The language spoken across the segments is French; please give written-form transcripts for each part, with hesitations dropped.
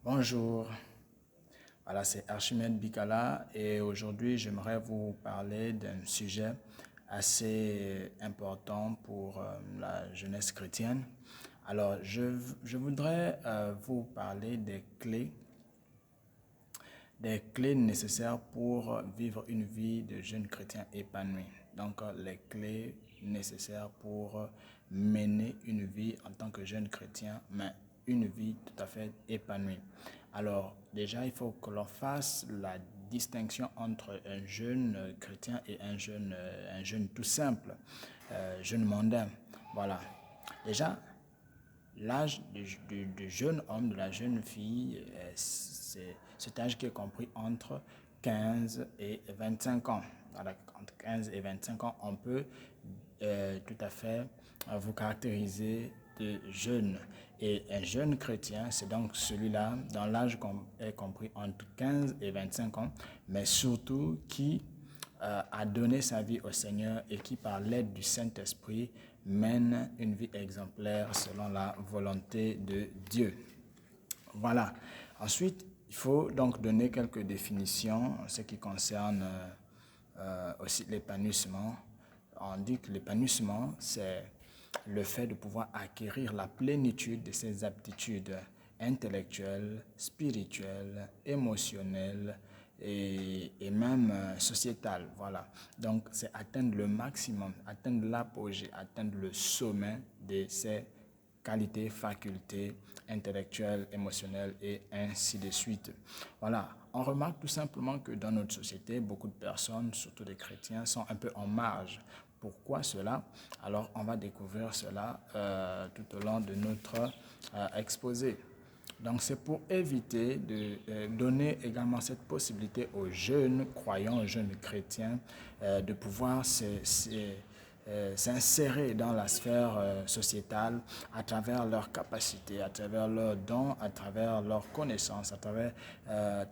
Bonjour, voilà, c'est Archimède Bikala et aujourd'hui j'aimerais vous parler d'un sujet assez important pour la jeunesse chrétienne. Alors, je voudrais vous parler des clés nécessaires pour vivre une vie de jeune chrétien épanoui. Donc, les clés nécessaires pour mener une vie en tant que jeune chrétien, mais une vie tout à fait épanouie. Alors, déjà, il faut que l'on fasse la distinction entre un jeune chrétien et un jeune tout simple, jeune mondain. Voilà. Déjà, l'âge du jeune homme, de la jeune fille, c'est cet âge qui est compris entre 15 et 25 ans. Voilà, entre 15 et 25 ans, on peut tout à fait vous caractériser de jeune. Et un jeune chrétien, c'est donc celui-là, dans l'âge est compris entre 15 et 25 ans, mais surtout qui a donné sa vie au Seigneur et qui, par l'aide du Saint-Esprit, mène une vie exemplaire selon la volonté de Dieu. Voilà. Ensuite, il faut donc donner quelques définitions en ce qui concerne aussi l'épanouissement. On dit que l'épanouissement, c'est le fait de pouvoir acquérir la plénitude de ses aptitudes intellectuelles, spirituelles, émotionnelles et même sociétales. Voilà. Donc, c'est atteindre le maximum, atteindre l'apogée, atteindre le sommet de ses qualités, facultés intellectuelles, émotionnelles et ainsi de suite. Voilà, on remarque tout simplement que dans notre société, beaucoup de personnes, surtout des chrétiens, sont un peu en marge. Pourquoi cela? Alors, on va découvrir cela tout au long de notre exposé. Donc, c'est pour éviter de donner également cette possibilité aux jeunes croyants, aux jeunes chrétiens, de pouvoir s'insérer dans la sphère sociétale à travers leurs capacités, à travers leurs dons, à travers leurs connaissances, à travers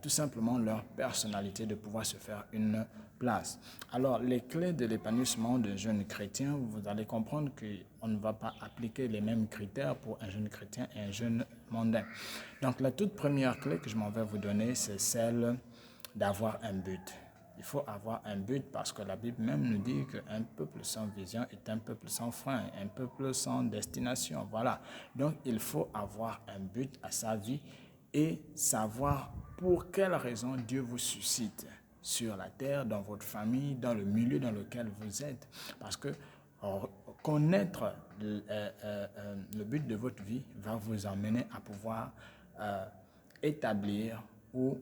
tout simplement leur personnalité, de pouvoir se faire une place. Alors, les clés de l'épanouissement d'un jeune chrétien, vous allez comprendre qu'on ne va pas appliquer les mêmes critères pour un jeune chrétien et un jeune mondain. Donc, la toute première clé que je m'en vais vous donner, c'est celle d'avoir un but. Il faut avoir un but parce que la Bible même nous dit qu'un peuple sans vision est un peuple sans frein, un peuple sans destination. Voilà. Donc, il faut avoir un but à sa vie et savoir pour quelle raison Dieu vous suscite sur la terre, dans votre famille, dans le milieu dans lequel vous êtes. Parce que connaître le but de votre vie va vous emmener à pouvoir établir ou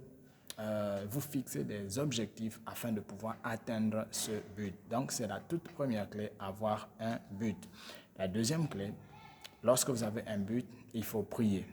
vous fixer des objectifs afin de pouvoir atteindre ce but. Donc, c'est la toute première clé, avoir un but. La deuxième clé, lorsque vous avez un but, il faut prier.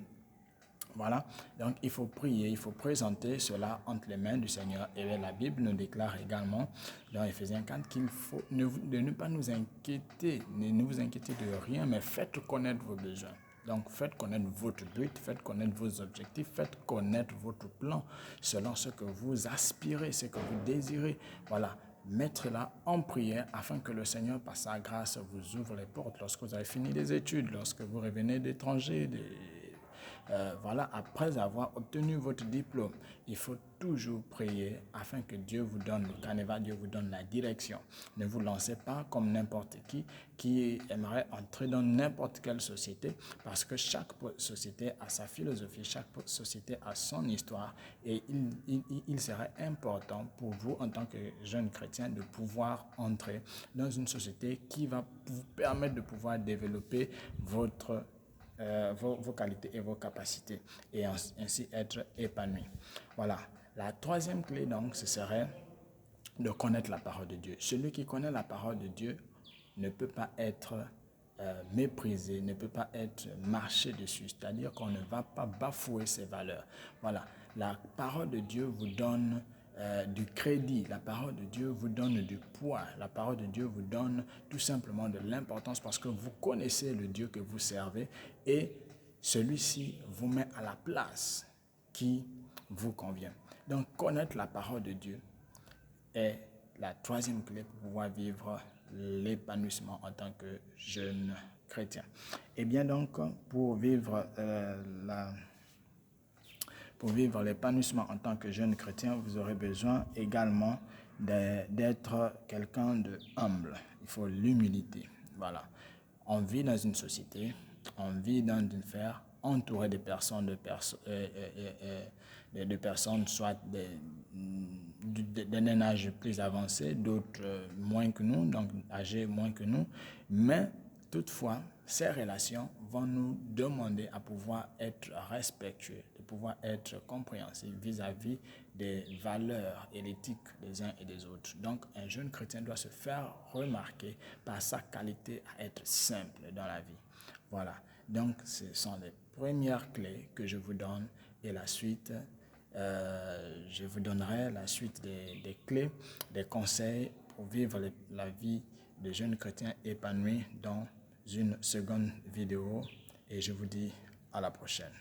Voilà, donc il faut prier, il faut présenter cela entre les mains du Seigneur. Et la Bible nous déclare également dans Éphésiens 4 qu'il faut de ne pas nous inquiéter, ne vous inquiétez de rien, mais faites connaître vos besoins. Donc faites connaître votre but, faites connaître vos objectifs, faites connaître votre plan selon ce que vous aspirez, ce que vous désirez. Voilà, mettre-la en prière afin que le Seigneur, par sa grâce, vous ouvre les portes lorsque vous avez fini les études, lorsque vous revenez d'étrangers, voilà, après avoir obtenu votre diplôme, il faut toujours prier afin que Dieu vous donne le canevas, Dieu vous donne la direction. Ne vous lancez pas comme n'importe qui aimerait entrer dans n'importe quelle société, parce que chaque société a sa philosophie, chaque société a son histoire, et il serait important pour vous, en tant que jeune chrétien, de pouvoir entrer dans une société qui va vous permettre de pouvoir développer vos qualités et vos capacités et ainsi être épanoui. Voilà. La troisième clé, donc, ce serait de connaître la parole de Dieu. Celui qui connaît la parole de Dieu ne peut pas être méprisé, ne peut pas être marché dessus. C'est-à-dire qu'on ne va pas bafouer ses valeurs. Voilà. La parole de Dieu vous donne du crédit. La parole de Dieu vous donne du poids. La parole de Dieu vous donne tout simplement de l'importance parce que vous connaissez le Dieu que vous servez et celui-ci vous met à la place qui vous convient. Donc, connaître la parole de Dieu est la troisième clé pour pouvoir vivre l'épanouissement en tant que jeune chrétien. Et bien donc, pour vivre Pour vivre l'épanouissement en tant que jeune chrétien, vous aurez besoin également d'être quelqu'un de humble. Il faut l'humilité. Voilà. On vit dans une société, on vit dans une sphère entouré de personnes, de personnes soit d'un âge plus avancé, d'autres moins que nous, donc âgés moins que nous. Mais toutefois, ces relations vont nous demander à pouvoir être respectueux, de pouvoir être compréhensifs vis-à-vis des valeurs et l'éthique des uns et des autres. Donc, un jeune chrétien doit se faire remarquer par sa qualité à être simple dans la vie. Voilà. Donc, ce sont les premières clés que je vous donne et la suite, je vous donnerai la suite des clés, des conseils pour vivre la vie de jeunes chrétiens épanouis dans une seconde vidéo et je vous dis à la prochaine.